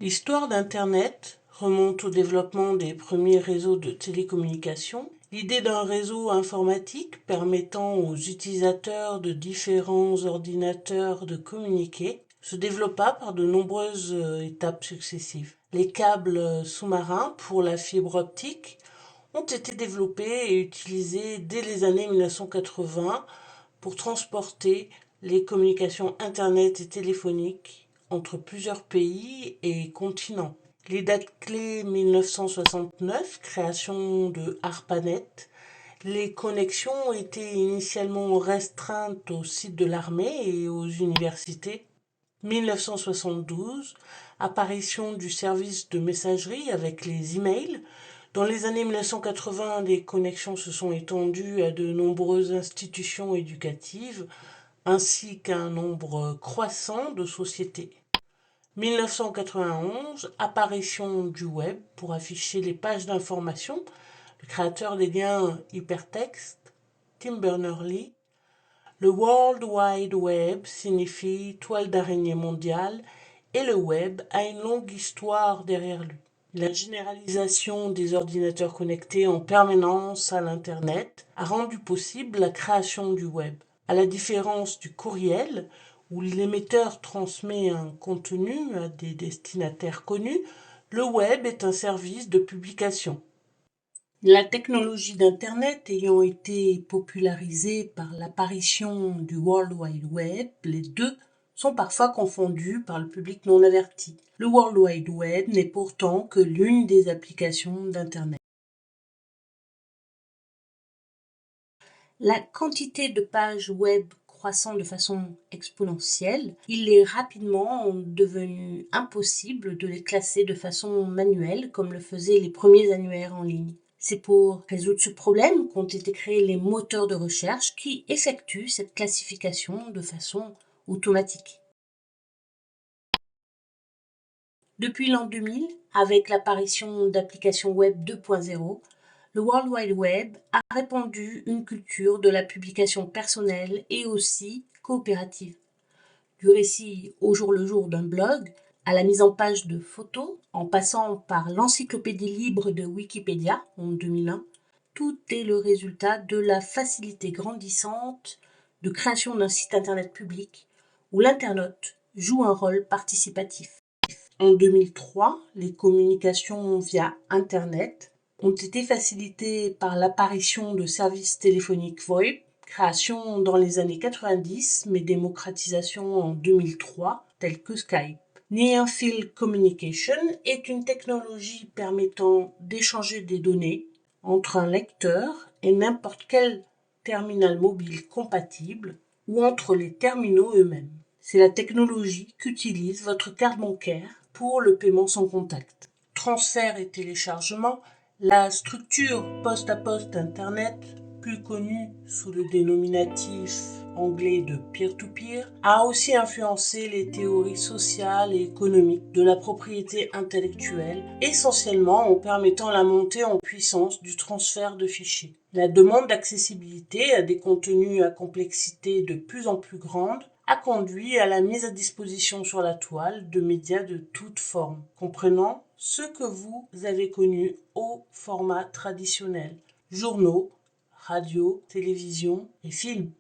L'histoire d'Internet remonte au développement des premiers réseaux de télécommunications. L'idée d'un réseau informatique permettant aux utilisateurs de différents ordinateurs de communiquer se développa par de nombreuses étapes successives. Les câbles sous-marins pour la fibre optique ont été développés et utilisés dès les années 1980 pour transporter les communications Internet et téléphoniques entre plusieurs pays et continents. Les dates clés 1969, création de ARPANET. Les connexions étaient initialement restreintes aux sites de l'armée et aux universités. 1972, apparition du service de messagerie avec les emails. Dans les années 1980, les connexions se sont étendues à de nombreuses institutions éducatives ainsi qu'à un nombre croissant de sociétés. 1991, apparition du web pour afficher les pages d'information. Le créateur des liens hypertextes, Tim Berners-Lee. Le World Wide Web signifie toile d'araignée mondiale et le web a une longue histoire derrière lui. La généralisation des ordinateurs connectés en permanence à l'Internet a rendu possible la création du web. À la différence du courriel, où l'émetteur transmet un contenu à des destinataires connus, le web est un service de publication. La technologie d'Internet ayant été popularisée par l'apparition du World Wide Web, les deux sont parfois confondus par le public non averti. Le World Wide Web n'est pourtant que l'une des applications d'Internet. La quantité de pages web croissant de façon exponentielle, il est rapidement devenu impossible de les classer de façon manuelle comme le faisaient les premiers annuaires en ligne. C'est pour résoudre ce problème qu'ont été créés les moteurs de recherche qui effectuent cette classification de façon automatique. Depuis l'an 2000, avec l'apparition d'applications web 2.0, le World Wide Web a répandu une culture de la publication personnelle et aussi coopérative. Du récit au jour le jour d'un blog, à la mise en page de photos, en passant par l'encyclopédie libre de Wikipédia en 2001, tout est le résultat de la facilité grandissante de création d'un site internet public où l'internaute joue un rôle participatif. En 2003, les communications via Internet ont été facilitées par l'apparition de services téléphoniques VoIP, création dans les années 90 mais démocratisation en 2003, telle que Skype. Near Field Communication est une technologie permettant d'échanger des données entre un lecteur et n'importe quel terminal mobile compatible ou entre les terminaux eux-mêmes. C'est la technologie qu'utilise votre carte bancaire pour le paiement sans contact. Transfert et téléchargement, la structure poste-à-poste Internet, plus connue sous le dénominatif anglais de peer-to-peer, a aussi influencé les théories sociales et économiques de la propriété intellectuelle, essentiellement en permettant la montée en puissance du transfert de fichiers. La demande d'accessibilité à des contenus à complexité de plus en plus grande a conduit à la mise à disposition sur la toile de médias de toutes formes, comprenant ce que vous avez connu au format traditionnel, journaux, radio, télévision et films.